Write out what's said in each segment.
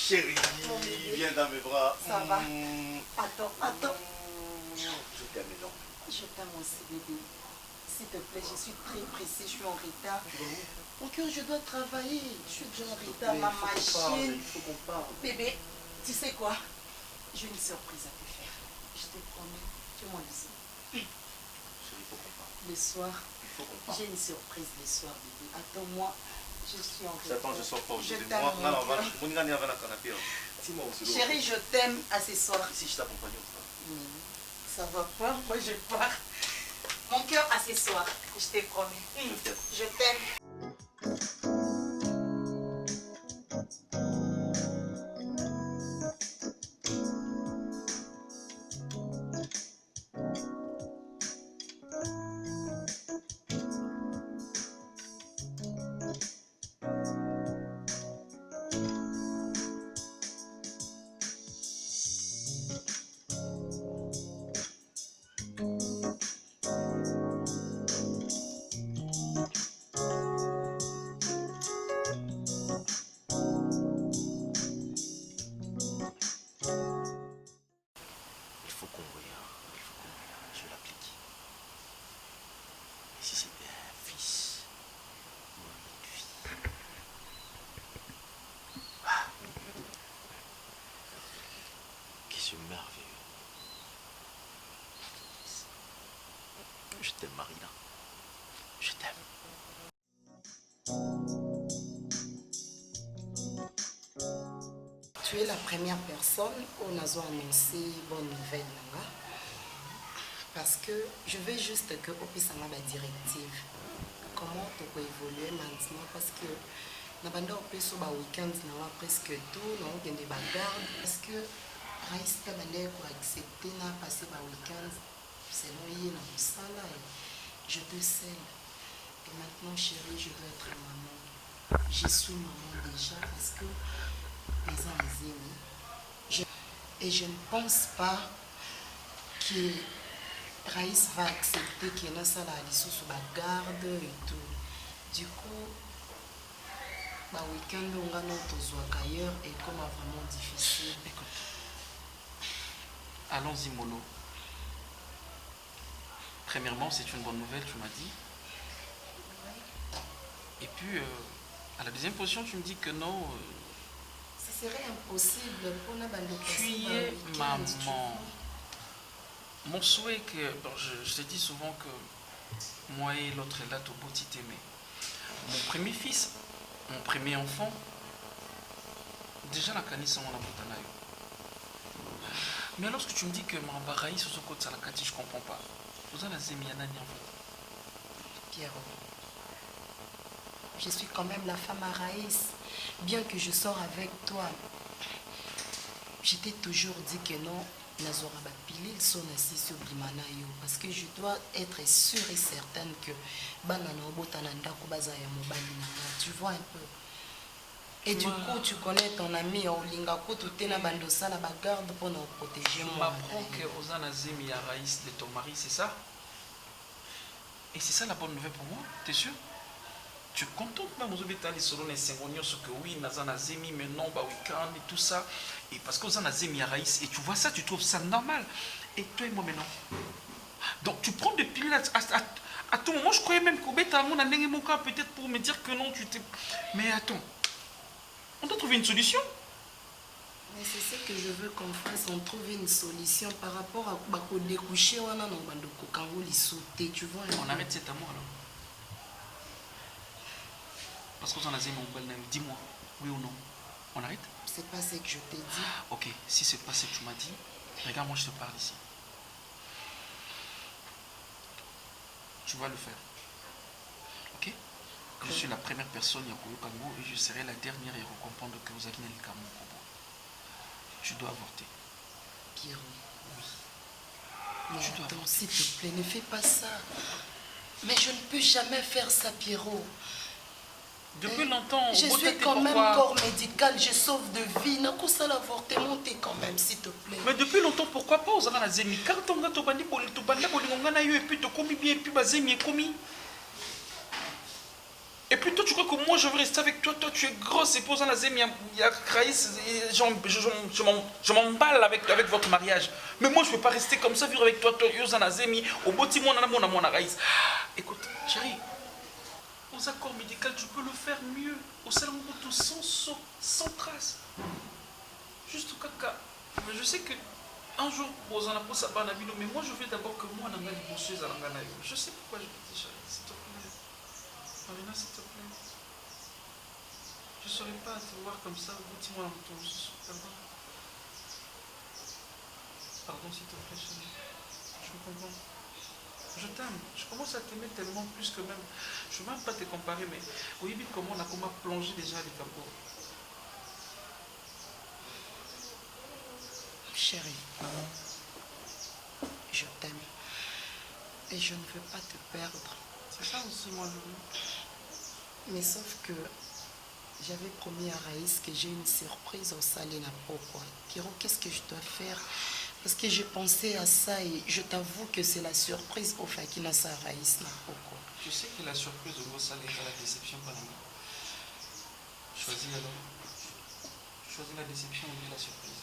Chérie, viens dans mes bras. Ça va. Attends. Je t'aime énormément. Je t'aime aussi, bébé. S'il te plaît, je suis très pressée, je suis en retard. Ok, je dois travailler. Je suis déjà en retard, ma machine. Il faut qu'on parle. Bébé, tu sais quoi? J'ai une surprise à te faire. Je te promets. Fais-moi le son. Chérie, il faut qu'on parle. Le soir, Il faut qu'on parle. j'ai une surprise le soir, bébé. Attends-moi. Je suis en retard. J'attends, je sors pas Je aujourd'hui. t'aime, Moi, mon cœur. Dis-moi aussi. Chérie, je t'aime à ce soir. Si je t'accompagne ou pas? Ça va pas, moi je pars. Mon cœur à ce soir, je te promets. Je t'aime. Je t'aime. Il faut qu'on regarde. Je vais l'appliquer. Et si c'était un fils ou une fille? Ah. Qu'est-ce merveilleux. Je t'aime, Marina. Je t'aime. Tu es la première personne où nous avons annoncé bonne nouvelle là. Parce que je veux juste que on puisse avoir la directive. Comment tu peux évoluer maintenant? Parce que nous avons sur le week-end, nous avons presque tout, nous avons des bagarres. Parce que Raïs pour accepter de passer le week-end selon je te scelle. Et maintenant, chérie, je veux être maman. Je suis maman déjà parce que mes amis. Et je ne pense pas que Raïs va accepter qu'il y ait ça là, sous la garde et tout. Du coup, le week-end, on va notre ailleurs et comme vraiment difficile. Écoute, allons-y mollo. Premièrement, c'est une bonne nouvelle, tu m'as dit. Et puis, à la deuxième position, tu me dis que non. Ce serait impossible pour nous tu y es maman. Mon souhait est que, bon, je te dis souvent que moi et l'autre est là, tout beau t'aimer. Mon premier fils, mon premier enfant, déjà la canisse on a botanayo. Mais lorsque tu me dis que ma baraï sur ce côté ça la kati, je comprends pas. Vous avez la zémiana en fait. Pierrot, je suis quand même la femme à Raïs. Bien que je sors avec toi, je t'ai toujours dit que non. Parce que je dois être sûre et certaine que tu vois un peu. Et du coup, tu connais ton ami Olingako, tu es dans la garde pour nous protéger. Je m'apprends que Ozana Zemi a Raïs de ton mari, c'est ça? Et c'est ça la bonne nouvelle pour moi, t'es sûr? Tu es contente même aux hôpitaux selon les syngonios que oui, Nazana Zemi, mais non, bah week-end et tout ça. Et parce que Ozana Zemi a Raïs, et tu vois ça, tu trouves ça normal. Et toi et moi maintenant. Donc tu prends des pilules à tout moment, je croyais même qu'au bêta, on a mon cas peut-être pour me dire que non, tu t'es. Mais attends, on doit trouver une solution. Mais c'est ce que je veux qu'on fasse, on trouve une solution par rapport à découcher, on a tu vois. On arrête cet amour alors. Parce qu'on a zéro belle, dis-moi, oui ou non. On arrête? C'est pas ce que je t'ai dit. Ok, si c'est pas ce que tu m'as dit, regarde, moi je te parle ici. Tu vas le faire. Ok? Je suis la première personne Yakoyo Kango et je serai la dernière à comprendre que vous avez le Kamo Kobo. Tu dois avorter. Pierrot. Oui. Mais tu dois avorter. S'il te plaît, ne fais pas ça. Mais je ne peux jamais faire ça, Pierrot. Depuis longtemps, je suis quand même corps médical, je sauve de vie. N'a pas ça l'avortement, quand même, s'il te plaît. Mais depuis longtemps, pourquoi pas aux arana zemi? Car ton gars, ton bandi, pour le bandi, pour le ngana, et puis tu commis bien, et puis bazemi est commis. Et puis toi, tu crois que moi, je veux rester avec toi? Toi, tu es grosse, et posant la zemi, il y a Kraïs, je m'emballe avec votre mariage. Mais moi, je ne peux pas rester comme ça, vivre avec toi, toi, Yosana zemi, au bâtiment, on a Raïs. Écoute, chérie. Aux accords médicaux, tu peux le faire mieux. Au salon sans trace. Juste au caca. Mais je sais que un jour, vous en avez ça, mais moi je veux d'abord que moi, je sais pourquoi je dis ça. S'il te plaît. Marina, s'il te plaît. Je ne saurais pas te voir comme ça. Dis-moi, pardon. Pardon, s'il te plaît, chérie. Je me comprends. Je t'aime, je commence à t'aimer tellement plus que même. Je ne veux même pas te comparer, mais oui, comment on a plongé déjà les capots. Chérie, je t'aime. Et je ne veux pas te perdre. C'est ça aussi, moi, je veux. Mais sauf que j'avais promis à Raïs que j'ai une surprise au Salina Poko. Pierrot, qu'est-ce que je dois faire? Parce que j'ai pensé à ça et je t'avoue que c'est la surprise au Fakina Raïs. Tu sais que la surprise au Gossal est la déception par moi. Choisis alors. Choisis la déception ou bien la surprise.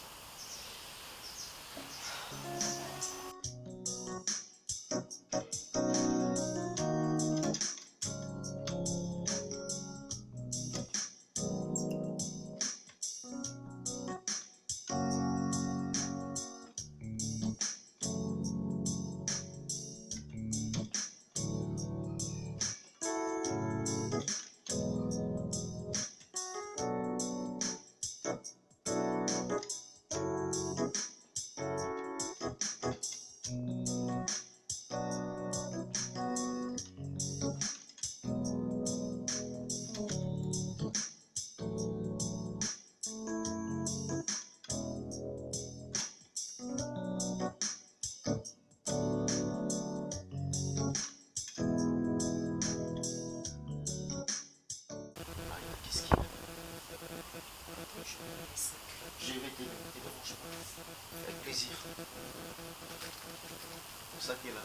ça qu'elle est là.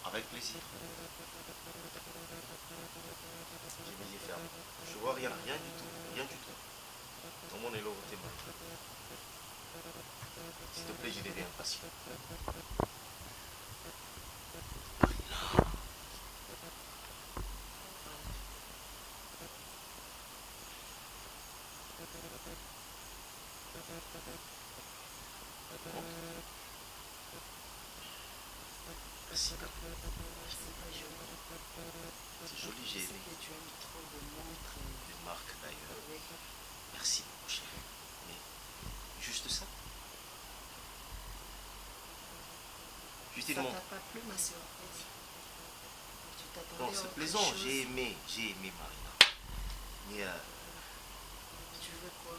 Avec plaisir. J'ai mes yeux fermés. Je vois rien, rien du tout. Rien du tout. Tout le monde est là au témoin. S'il te plaît, je deviens impatient. Merci, papa. C'est joli, j'ai aimé. Que tu aimes trop de montres. Des marques d'ailleurs. Oui. Merci beaucoup, chérie. Mais juste ça. Je t'ai Ça demandé. t'a pas plu ma surprise? Tu t'attendais Non, à c'est autre plaisant. chose. J'ai aimé Marina. Mais Tu veux quoi?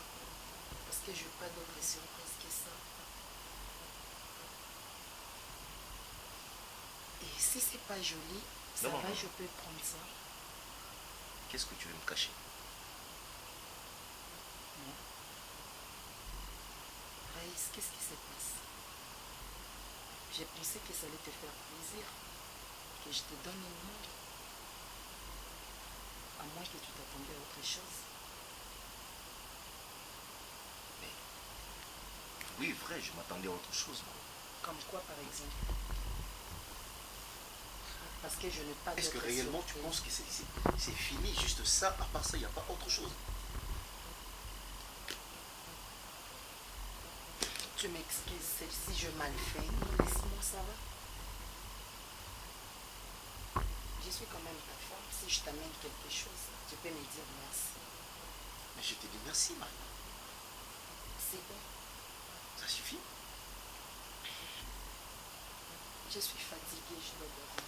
Parce que je veux pas d'autre surprise que ça. Et si c'est pas joli, ça Non, va, non. je peux prendre ça. qu'est-ce que tu veux me cacher? Raïs, qu'est-ce qui se passe? J'ai pensé que ça allait te faire plaisir, que je te donne une montre. À moins que tu t'attendais à autre chose. Mais, oui, vrai, je m'attendais à autre chose. Moi. Comme quoi, par exemple? Parce que je n'ai pas Est-ce que d'autre réellement tu surprise. penses que c'est fini, juste ça, à part ça, il n'y a pas autre chose? Tu m'excuses, si je mal fais. Non, laisse-moi, ça va. Je suis quand même ta femme. Si je t'amène quelque chose, tu peux me dire merci. Mais je te dis merci, Marina. C'est bon. Ça suffit? Je suis fatiguée, je dois dormir.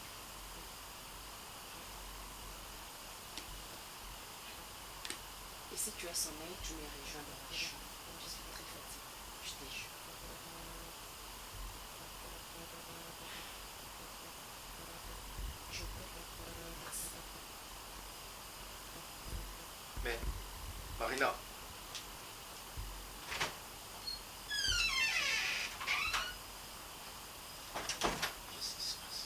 Et si tu as sommeil, tu me rejoins dans la chambre. Je suis très fatiguée, je te jure. Je peux. Merci. Mais, Marina. Qu'est-ce qui se passe?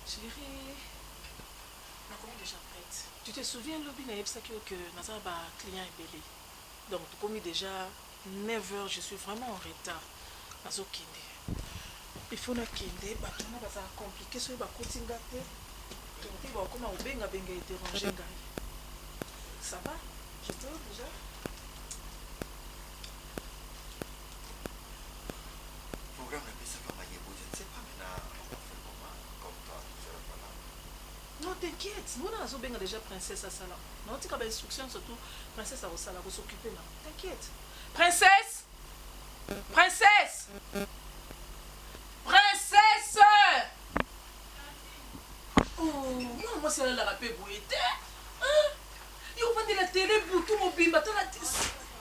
Chérie, nakomi déjà prête. Tu te souviens, Lobby Naïbsaki, que notre client est belé. Donc, tu commis déjà 9 heures, je suis vraiment en retard. Nazo kende. Il faut na kende, batona baza compliqué, so ba kotinga te. Tu vas comment au benga benga et déranger ngai. Ça va? Je te vois déjà. Programme appelle ça par Mayebo, je ne sais pas maintenant on va faire comment, comme toi, tu seras pas là. Non, t'inquiète. Nous, on a benga déjà princesse à Sala. Non, tu as des instructions surtout. Princesse à Sala, vous s'occuper là. T'inquiète. Princesse! Princesse! Princesse! Oh, moi, c'est la rapée bouette. Il va de la télé, boutou, mon bimba, t'as la 10.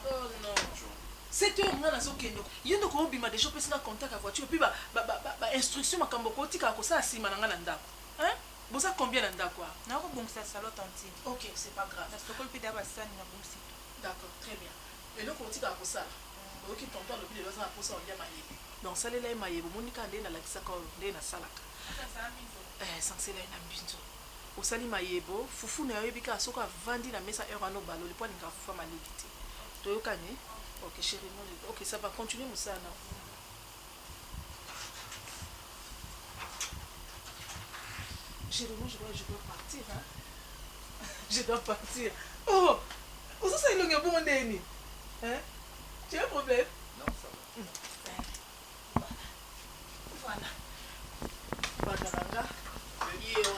Oh non. 7 heures, on a la kendo. Il y a un bimba déjà, peut se contact à voiture. Puis, instruction, ma cambo, tika, ko ça, si, mananga, nanda. Hein? Vous savez combien nanda, quoi? Non, bon, ça salon tantine. Ok, c'est pas grave. Parce que le pédale va s'en na bon c'est. D'accord, très bien. Et donc, on dit qu'à ça, ok, tonton, le plus de à pour ça, on y a maillé. Donc, ça, les maillés, vous m'ont dit qu'à la kisaka, on est na salaka. Sans c'est là, une ambinzo. Au sali maillebo, foufou n'a eu bika, soka vandi la mesa erano balo, le point de foufa malévité. Tu es au canet? Ok, chérie, ok, ça va continuer, Moussa, non? Chérie, moi, je dois partir, hein? Je dois partir. Oh! Où ça, c'est le bon déni? Hein? Tu as un problème? Non, ça va. Voilà. Bagaranga. Yo.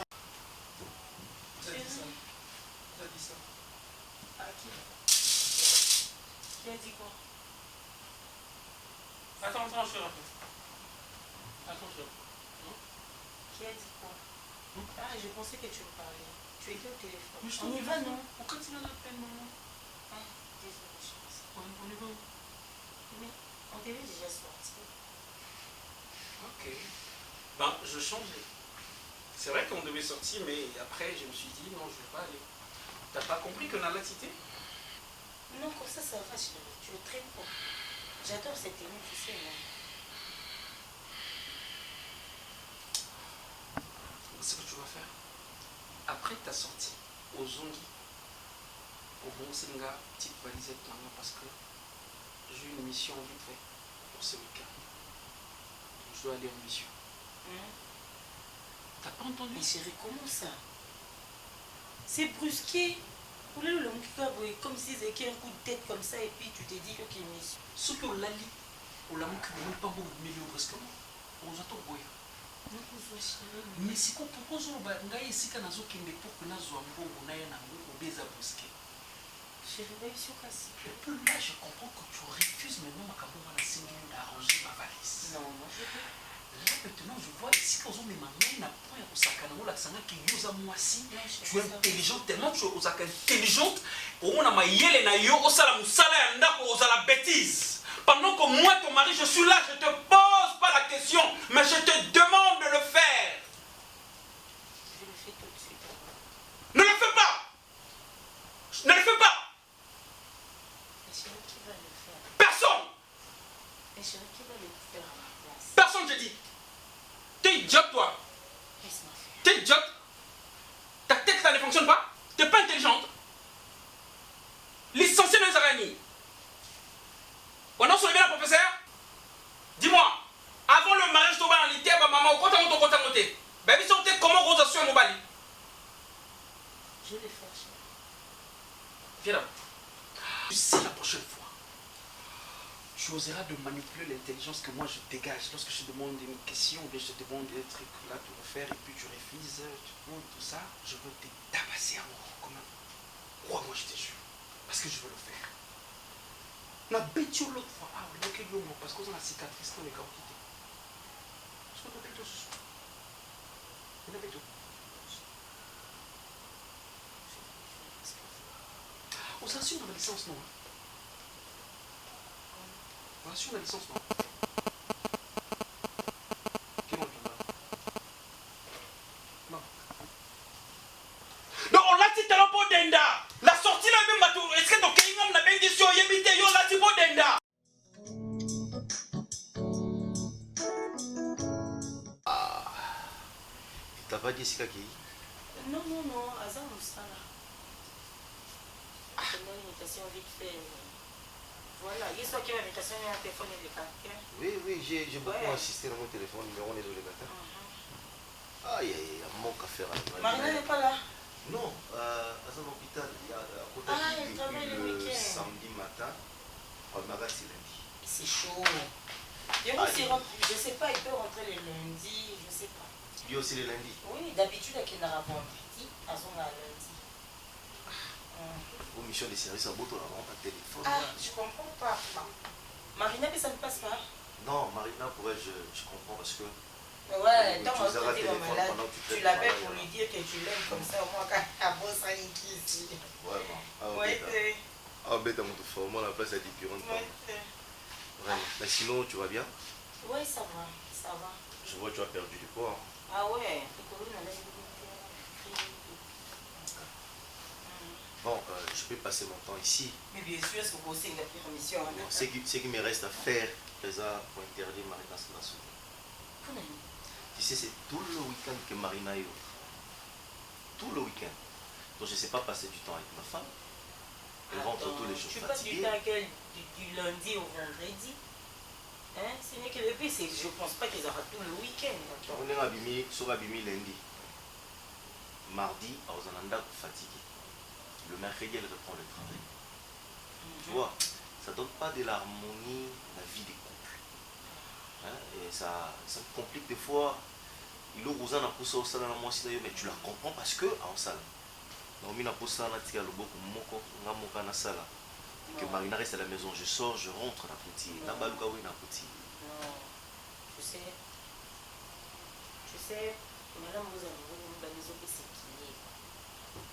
Ah, je pensais que tu me parlais. Tu étais au téléphone. Mais je On y va, non? On continue l'appel, maman. Ah, désolée, chérie. On y va où? Mais on devait déjà sortir. Ok. Ben, je changeais. C'est vrai qu'on devait sortir, mais après, je me suis dit, non, je ne vais pas aller. T'as pas compris que Nala cité? Non, comme ça va, chérie. Tu es très beau. J'adore cette tenue, tu sais, moi. C'est ce que tu vas faire. Après ta sortie au Zongi, au Bonsenga, petite valisette maintenant, parce que j'ai une mission vite fait pour ce week-end. Je dois aller en mission. T'as pas entendu? Mais chérie, comment ça? C'est brusqué. Comme si c'était un coup de tête comme ça et puis tu t'es dit que qui mission. Ce que l'ali, ou la mouki, ne pas beaucoup milieu brusquement. On attend boya. Mais si qu'on propose au banga ici quand nazo kende pour que nazo ambo naye na ngoko beza brusqué. Chérie, réussi au casse. Et puis là, je comprends que tu refuses maintenant ma caméra à la d'arranger ma valise. Non, moi je veux. Là maintenant, je vois ici qu'on a des na point au sakana la sanga qui yosa moi si. Tu es intelligente tellement tu es intelligente. On a ma yele na yo au sala musala ya ndako aux la bêtise. Pendant que moi, ton mari, je suis là, je te pose pas la question, mais je te demande de le faire. Je le fais tout de suite. Ne le fais pas. Ne le fais pas. Mais chérie, qui va le faire? Personne. Mais chérie, qui va le faire à ma place? Personne, je dis. T'es idiote, toi. Laisse-moi faire. T'es idiote. Ta tête, ça ne fonctionne pas. T'es pas intelligente. Licencié dans les araignées. On a soulevé la professeur. Dis-moi, avant le mariage, tu vas en l'été, maman, au côté, au côté. Baby, c'est comment on a au Mobali. Je vais le faire, chérie. Viens là. Si la prochaine fois, tu oseras de manipuler l'intelligence que moi je dégage lorsque je te demande une question ou bien je te demande des trucs là pour le faire et puis tu refuses, tu prends tout ça, je veux te tabasser à mort quand même. Crois-moi, je te jure. Parce que je veux le faire. Na bêtise l'autre fois, ah oui, ok, parce qu'on a la cicatrice dans les gars quittés. Parce qu'on a bêtise ce soir. On a bêtise. On s'assure de la licence, non? On s'assure de la licence, non? Quel est le non. Non, on l'a dit talent pour Denda. La sortie là même bateau. Est-ce que ton Kingdom n'a pas dit sur Yemite, on l'a dit pour Denda. T'as pas dit Sikaki? Non, non, non, Azam Moussala. C'est une imitation vite fait. Voilà, il y a qui m'a imitation sur un téléphone et des caractères. Oui, j'ai beaucoup assisté dans mon téléphone, mais on est dans les gâteaux. Aïe, il y a mon café à Marina n'est pas là. Non, à l'hôpital, il y a à côté elle travaille le le week-end. samedi matin, au magasin lundi. C'est chaud. Je ne sais pas, il peut rentrer le lundi, je ne sais pas. Lui aussi le lundi. Oui, d'habitude, il y a un vendredi, à son lundi. Aux missions de service à Boto, on a un téléphone. Ah, je comprends pas. Marina, mais ça ne passe pas. Non, Marina, pour elle, je comprends parce que. Ouais, Oui, tant tu que useras tu es téléphone malade, pendant que tu tu traites l'appelles malade, pour là. lui dire que tu l'aimes comme ça, au moins quand elle bosse à ici. Vraiment. Ah, Ouais, c'est. ah, bête, dans mon format, la place est différente. Vraiment. Mais sinon, tu vas bien? Oui, ça va, ça va. Je vois que tu as perdu du poids. Ah ouais, Bon, je peux passer mon temps ici. mais bien sûr, c'est pour bosser la permission. Bon, ce qui me reste à faire, présent, pour interdire Marina sur la soupe. Tu sais, c'est tout le week-end que Marina est au. Tout le week-end. Donc je ne sais pas passer du temps avec ma femme. Elle rentre tous les jours Tu passes du fatiguée. temps avec elle du lundi au vendredi. Hein? Ce n'est que le pire, c'est que je ne pense pas qu'ils auront tout le week-end. On est abîmé, sur abîmé lundi. Mardi, aux Ananda fatigué. Le mercredi, elle reprend le travail. Tu vois, ça ne donne pas de l'harmonie la vie des couples. Hein? Et ça complique des fois. Il ouvre aux poussé au salon mais tu la comprends parce que en salle. Donc, il a poussé à la moko na sala. Que Marina reste à la maison. Je sors, je rentre na petit. Non, tu sais, malamu ozala ngoko mibale ezopesa ekilibre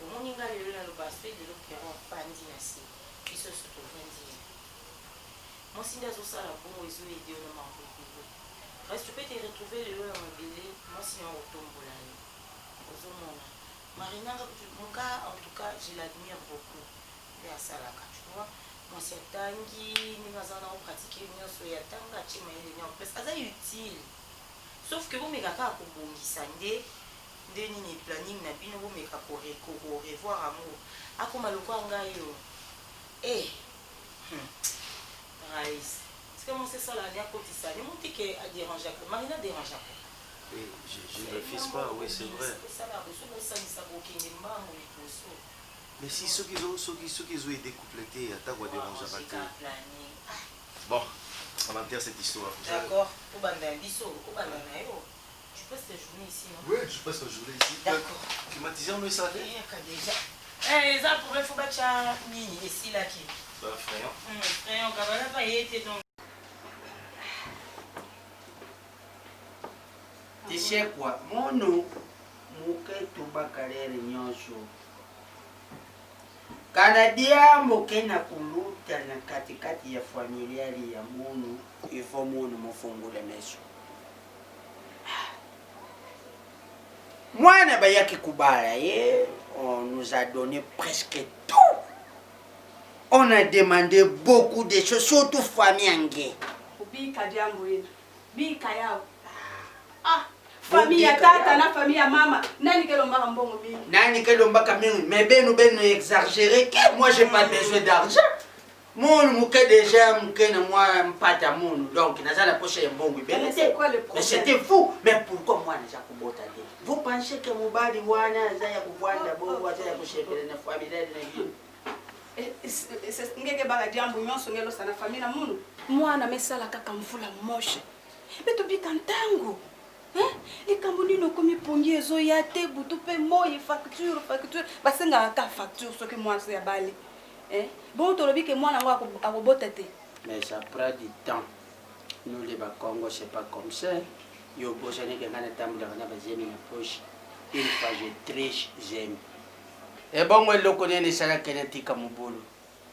omoni nga lelo naloba so lelo pero afandi na se biso so tovandi ye mwasi nde azosala bongo ezoyede yo na mabokolo kasi tu peux te retrouver lelo na mabele mwasi na otombola yo ozomona marinanga moka en tout cas je l'admire beaucoup nde asalaka tu vois mwasi atangi ndenge aza na opratike nyonso yatanga atie mayele nyonso parce aza utile sauf que bomeka kaka kobongisa nde nini planning na bino bomeka korevoir amour akoma lokwa ngai yo Raïs c'est comment c'est ça la dernière cotisa ne monte que à déranger Marina dérange je ne refuse pas, oui c'est vrai. Mais si ceux qui ont été complétés, à ta voix dérange pas. Bon, on enterre cette histoire. D'accord, au Bandabiso, au Bandanayo. Tu passes tes journées ici, non? Oui, je passe ma journée ici. D'accord. Climatiseur, mais ça fait. Eh, ça pourrait faut battre mini ici là qui. Bah, frère. Frère, on va pas y être donc. Tishekwa mono muke tubakalele nyonso kana diambo kena kuluta na katikati ya familiali ya munu ifo munu mufungule meso mwana bayaki kubala ye on nous a donné presque tout, on a demandé beaucoup de choses surtout famille ange ubika diambo ina bika yao famille ya tata na famille ya mama nani kelombaka mbongo mingi nani kelombaka mingi mais beno exagéré que moi j'ai pas besoin d'argent mon muke déjà muke na moi mpata mon donc nazala poche ya mbongo ibele mais c'était fou mais pourquoi moi déjà kubota de vous pensez que mubali wana za ya kuvanda bongo za ya kushepela na familia na hiyo ngeke baka diambo nyonso ngelo sana famille na munu mwana mesala kaka mvula moshe beto bikantango likambo nini okomi pongi ezoya te butu mpe moi facture basengaka ka facture soki mwasi ya bale bon tolobi ke mwana yango akobota te mais ça prend du temps nous les Bakongo c'est pas comme ça yo bosane ke ngana tambula na bazemi na poche une fois je triche j'aime et bon moi loko nene sala kenetika mubulu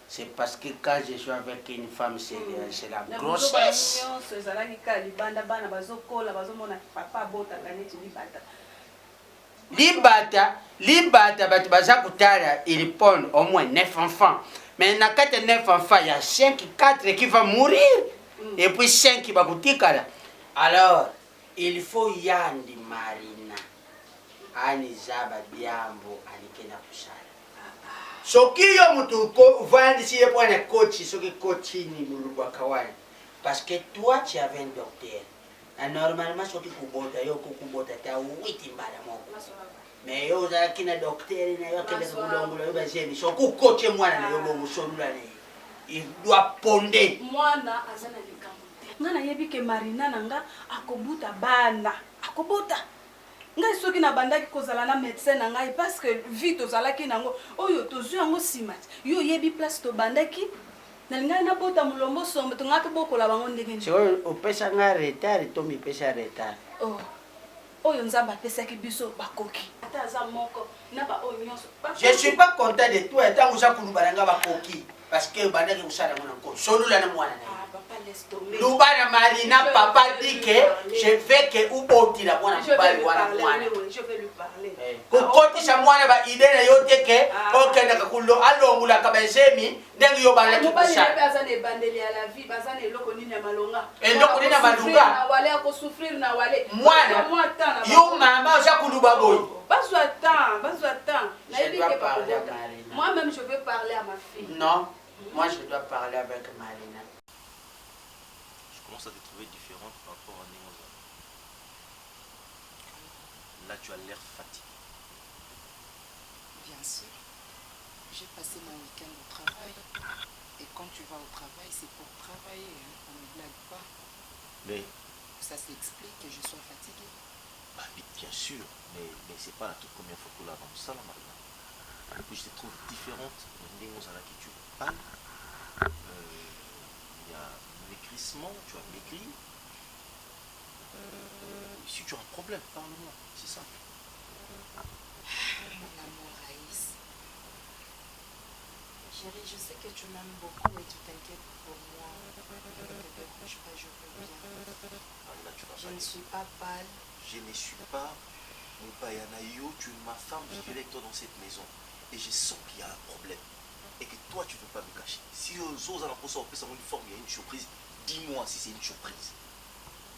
c'est parce que quand je suis avec une femme c'est la grossesse libata batu baza kutala il pond au moins 9 enfants mais na 9 enfants il y a 4 qui vont mourir et puis 5 qui vont kutikala alors il faut yandi marina ani zaba diambo alikena kusala soki yo mutu ko vandi si yepona coach soki coachini mulubwa kawani parce que toi tu avais un docteur et normalement soki kubota yo kubota ta 8 mbala moko mais yo za kina docteur na yo kele kulongola yo bazemi soki coach mwana na yo bongo solula ne il doit ponder mwana azana likambo te ngana yebi ke marina nanga akobuta bana akobota ngai soki na bandaki kozala na médecin na ngai parce que vie tozalaki nango oyo tozwi yango nsima yo yebi place tobandaki nalingai nabota mulombo sombe tongaki bokola bango ndenge nini opesa nga retard to mipesa retard oyo nzambe apesaki biso bakoki ata aza moko na baoyo nyonso je suis pas content de toi etango oza kolubana nga bakoki parce que bandaki kosala ngo nango solula na mwana na Lubana Marina, papa dit que je veux que ou oti la mwana mobali wana mwana. Je vais lui parler. Kukoti sa mwana ba idene yote ke okenda kakulo alongula kabezemi ndengi yo bana kikusha. Mobali baza ne bandeli ya la vie, baza ne loko nini ya malonga. Eloko nini ya malonga. Na wale ako souffrir na wale. Mwana. Yo mama oza kuluba boy. Bazwa temps. Na yebi ke pas. Moi même je veux parler à ma fille. Non. Moi je dois parler avec Marina. À te trouver différente par rapport à Néoza. Là, tu as l'air fatigué. Bien sûr. J'ai passé mon week-end au travail. Et quand tu vas au travail, c'est pour travailler. Hein. On ne blague pas. Mais ça s'explique que je sois fatiguée. Bah, bien sûr. Mais c'est pas la toute première fois que l'on avance ça, là, maintenant. Et puis, je te trouve différente de Néoza là qui tu parles. Il y a tu as maigri, Si tu as un problème, parle-moi, c'est simple. Mon amour, Raïs. Chérie, je sais que tu m'aimes beaucoup et tu t'inquiètes pour moi. Ne te dérange pas, je veux bien. Marina, tu vas Je pas ne dire. suis pas pâle. Je ne suis pas Mupayanayo, tu es ma femme, je suis avec toi dans cette maison. Et je sens qu'il y a un problème. Et que toi, tu ne veux pas me cacher. Si aux autres, en uniforme, il y a une surprise, dis-moi si c'est une surprise.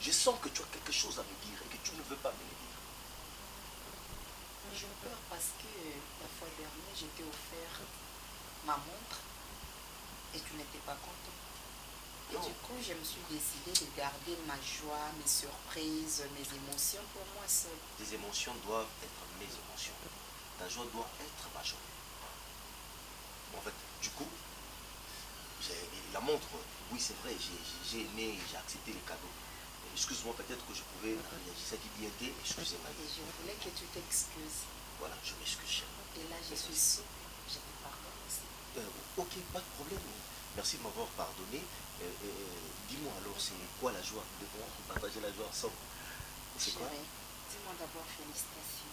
Je sens que tu as quelque chose à me dire et que tu ne veux pas me le dire. J'ai peur parce que la fois dernière, je t'ai offert ma montre et tu n'étais pas content. Et Non. du coup, je me suis décidée de garder ma joie, mes surprises, mes émotions pour moi seule. Tes émotions doivent être mes émotions. Ta joie doit être ma joie. En fait, du coup, la montre, oui c'est vrai, j'ai aimé, j'ai accepté les cadeaux. Excuse-moi, peut-être que je pouvais réagir ça qui bien été, excusez-moi. Et je voulais que tu t'excuses. Voilà, je m'excuse, chérie. Et là, je suis sûre que je te pardonne aussi. Ok, pas de problème. Merci de m'avoir pardonné. Dis-moi alors, c'est quoi la joie? Nous devons partager la joie ensemble. C'est quoi? Chérie, dis-moi d'abord félicitations.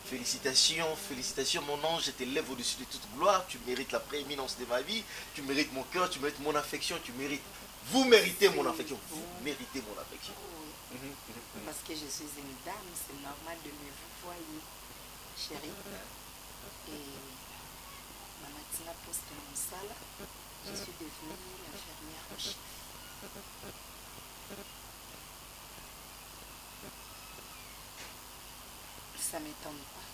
Félicitations, félicitations, mon ange, je t'élève au-dessus de toute gloire. Tu mérites la prééminence de ma vie. Tu mérites mon cœur, tu mérites mon affection, tu mérites. Vous méritez mon affection. Vous méritez mon affection. Oui. Parce que je suis une dame, c'est normal de me vous voyer, chérie. Et ma matina poste mon salle, je suis devenue l'infirmière en chef. Ça m'étonne pas.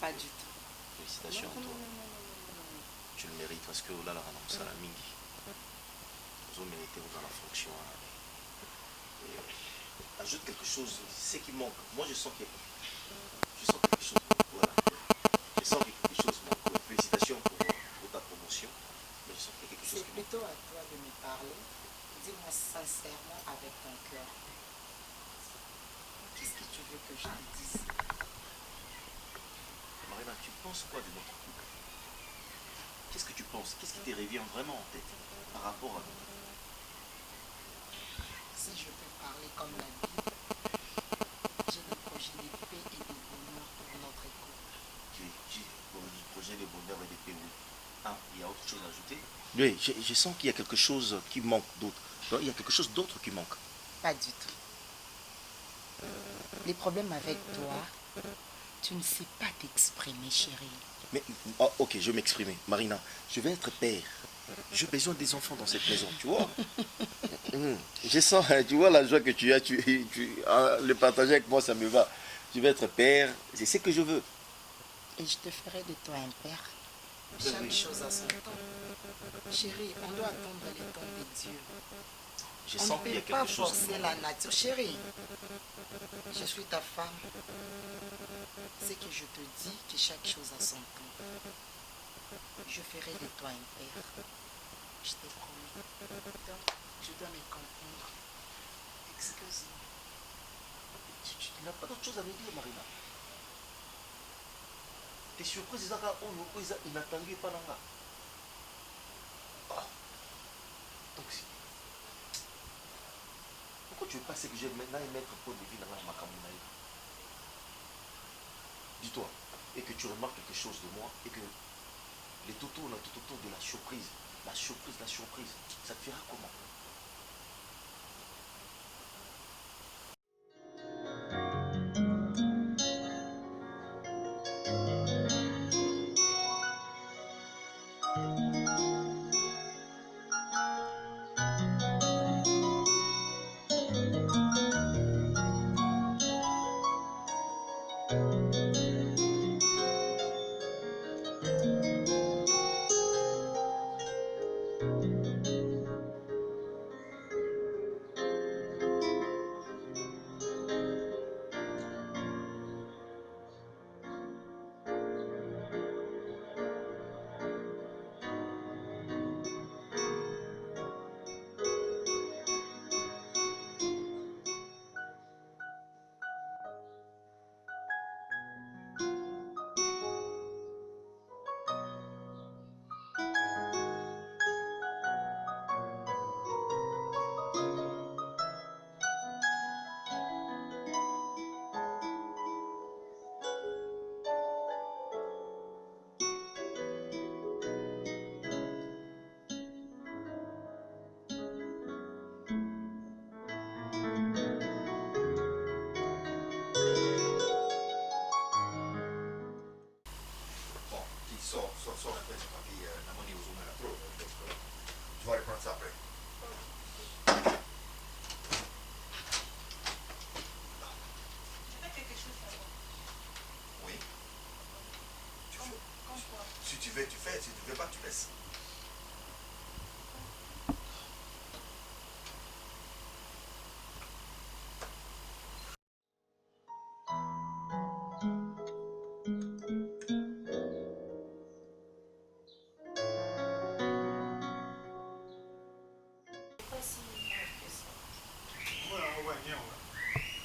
Pas du tout. Félicitations, Non, non, toi. non, non, non, non, non. Tu le mérites parce que là, la renonce à la mingi. Vous méritez dans la fonction. Ajoute quelque chose, c'est qui manque. Moi, je sens quelque chose. Voilà. Je sens que quelque chose manque. Félicitations pour ta promotion. Mais je sens qu'il y a quelque chose C'est qui manque. plutôt à toi de me parler. Dis-moi sincèrement avec ton cœur. Qu'est-ce que tu veux que je te dise? Marina, tu penses quoi de notre couple? Qu'est-ce que tu penses? Qu'est-ce qui te revient vraiment en tête par rapport à nous? Si je peux parler comme la Bible, j'ai des projets de paix et de bonheur pour notre couple. Pour le projet de bonheur et de paix, oui. Ah, il y a autre chose à ajouter? Oui, je sens qu'il y a quelque chose qui manque d'autre. Il y a quelque chose d'autre qui manque. Pas du tout. Les problèmes avec toi, tu ne sais pas t'exprimer, chérie. Mais, oh, ok, je vais m'exprimer. Marina, je vais être père. J'ai besoin des enfants dans cette maison, tu vois. Je sens, tu vois la joie que tu as, le partager avec moi, ça me va. Je vais être père, c'est ce que je veux. Et je te ferai de toi un père. Chaque chose à son temps. Chérie, on doit attendre le temps de Dieu. Je On sens ne qu'il y a peut pas quelque chose. forcer la nature. Chérie, je suis ta femme. C'est que je te dis que chaque chose a son temps. Je ferai de toi un père. Je te promets. Donc, tu dois me comprendre. Excuse-moi. Tu n'as pas d'autre chose à me dire, Marina. Tes surprises, ils n'attendaient pas là. Ah. Donc, pourquoi tu veux pas ce que j'ai maintenant et mettre pour de vie dans ma camouflage? Dis-toi, et que tu remarques quelque chose de moi, et que les toutous, on a tout autour de la surprise, ça te fera comment? veux, tu fais. Si tu ne veux pas, tu laisses.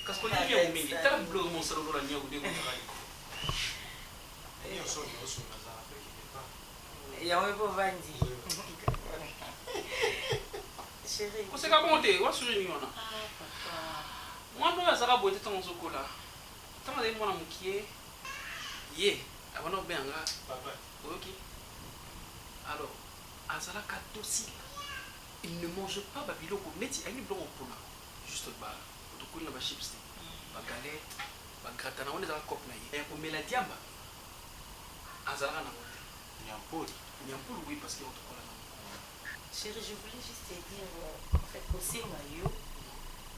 Parce qu'on est bien au milieu. T'as le bleu, mon salon, la niaque, des yango ekovandi chéri oseka bonte wasuri yona mwana oyo azalaka boye te ntango ozokola ntango azali mwana mokie ye abana obeyanga oyoki alors azalaka docile il ne mange pas babiloko neti ayini biloko mpona juste otokoli na bachips te bagalete bagrata nango nde ezalaka cope na ye komela diamba azalaka nango te Nyampoul, oui, parce qu'il y a autre problème. Chérie, je voulais juste te dire, en fait, que c'est maillot,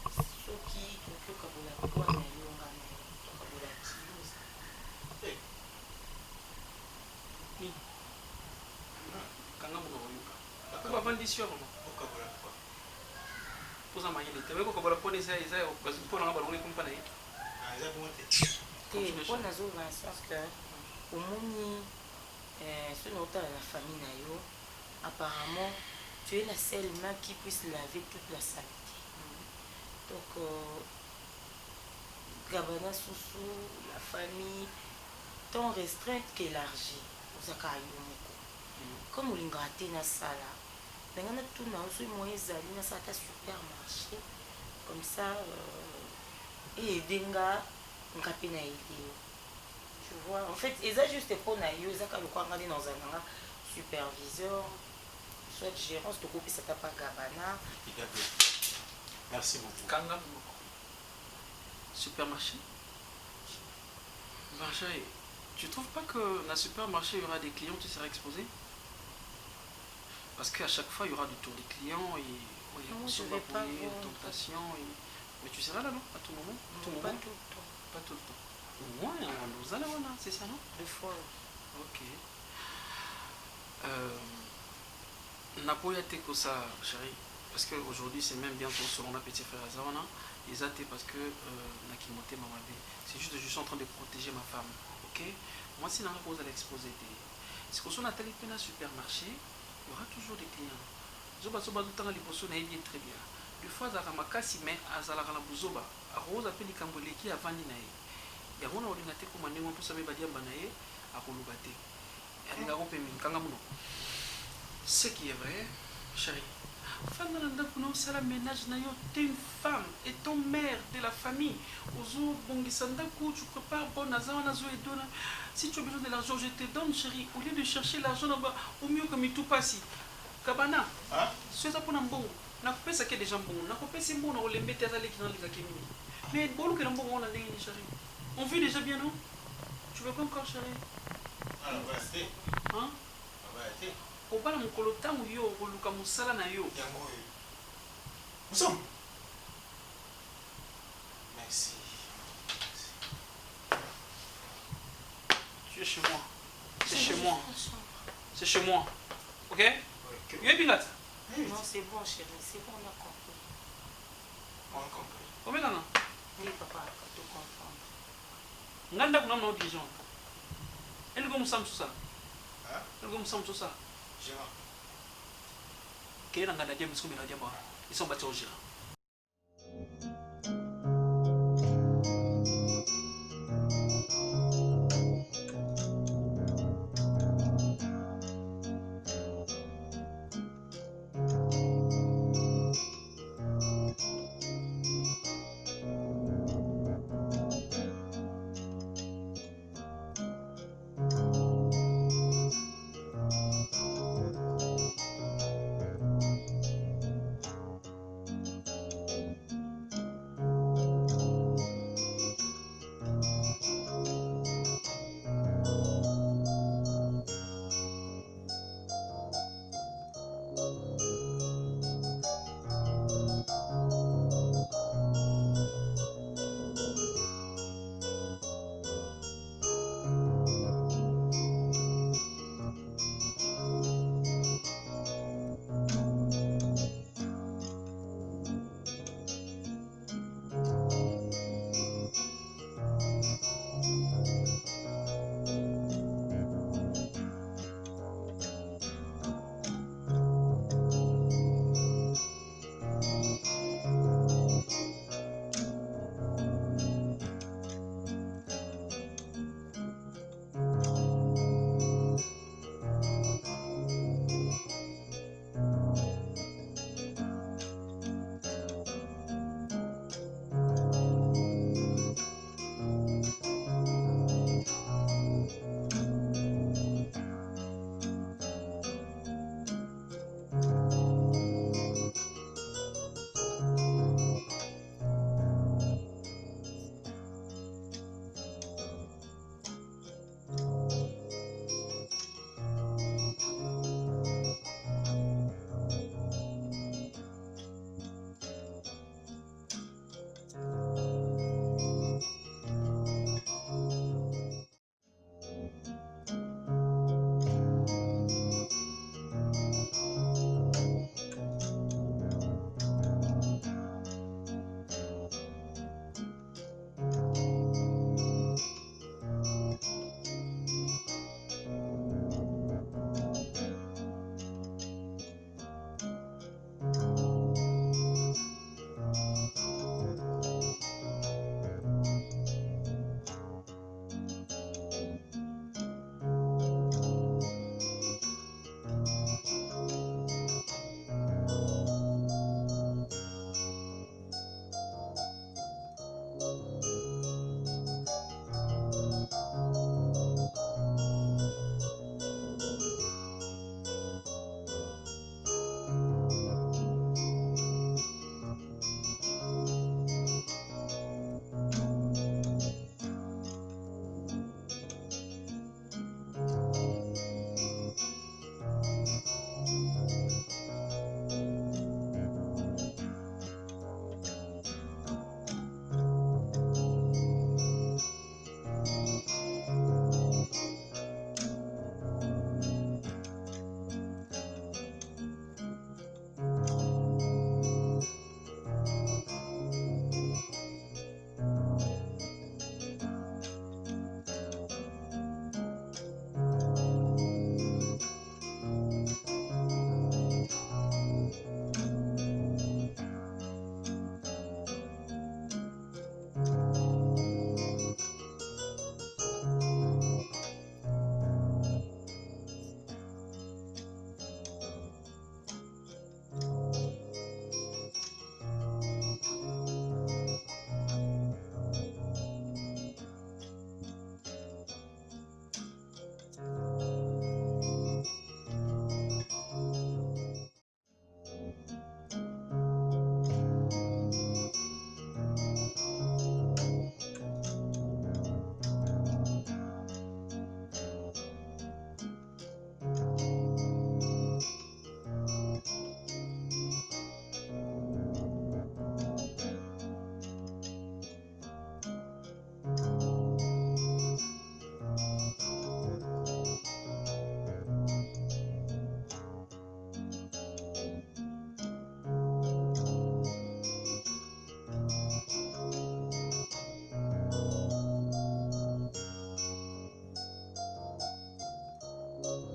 ceux qui ont fait que vous l'avez quoi, maillot, on a vous l'avez dit. Oui. Quand on a eu, on va vendre des choses. Pour ça, il était avec le point de vue, parce que pour la compagnie. On a zo dans le sens que, au moins, ce n'est pas la famille Nayo, apparemment, tu es la seule main qui puisse laver toute la saleté. Donc, Gabana Soussou, la famille, tant restreinte qu'élargie. Comme on l'a gâté dans la salle, on a tout dans ce moyen d'aller dans sa supermarché. Comme ça, et Denga, on a pu aider. Tu vois, en fait, ils ont juste pour naïo, ils ont regardé dans un superviseur, soit gérant, soit copier ça t'a pas Gabana. Merci beaucoup. Kanga supermarché. Marché, tu trouves pas que dans le supermarché il y aura des clients qui seraient exposés? Parce qu'à chaque fois il y aura du tour des clients et il y a aussi une tentation. Mais tu seras là, non? À tout moment? Pas tout le temps. Pas tout le temps. Au moins, nous allons là, c'est ça, non? 2 fois. Ok. Napoya te ça, chérie. Parce qu'aujourd'hui, c'est même bientôt selon la petite frère Azarana. Ils ont été parce que Nakimote m'a demandé. C'est juste que je suis en train de protéger ma femme. Ok? Moi, si vous allez exposer des. C'est que si on a tel supermarché, il y aura toujours des clients. Zoba Zoba tout le temps, les poissons bien très bien. Des fois, Zaramakasi, mais Azalaka Buzoba. A Rose appelle les Kamboleki à Vandinae. Il y a un ordinateur qui m'a dit que ça m'a dit à Kolubate. Ce qui est vrai, chérie. C'est la ménage, tu es une femme et ton mère de la famille. Tu prépares bon si tu as besoin de l'argent, je te donne, chérie. Au lieu de chercher l'argent là-bas, au mieux que tout passe. Kabana, c'est ça pour un bon. On a coupé ça qui est déjà bon. On a coupé ces bons, on les met à l'équipe dans les académies. Mais bon, que l'on bon, on a des chérie. On vit déjà bien, non? Tu veux pas encore, chérie? Alors, on va rester. Hein? On va rester. Au bas, mon colota, ou yo, ou luka musala na yo. Nous sommes. Merci. Tu es chez moi. C'est chez moi. C'est chez moi. Ok? Yo es bingat? Non, c'est bon, chérie. C'est bon, on a compris. On a compris. Combien d'années? Oui, papa, tu comprends. Nganda kuna mna audition. Elle go musam ça. Hein? Elle go musam ça. Gérard. Quel est l'engagement de ce que nous avons dit? Ils sont battus au Gérard.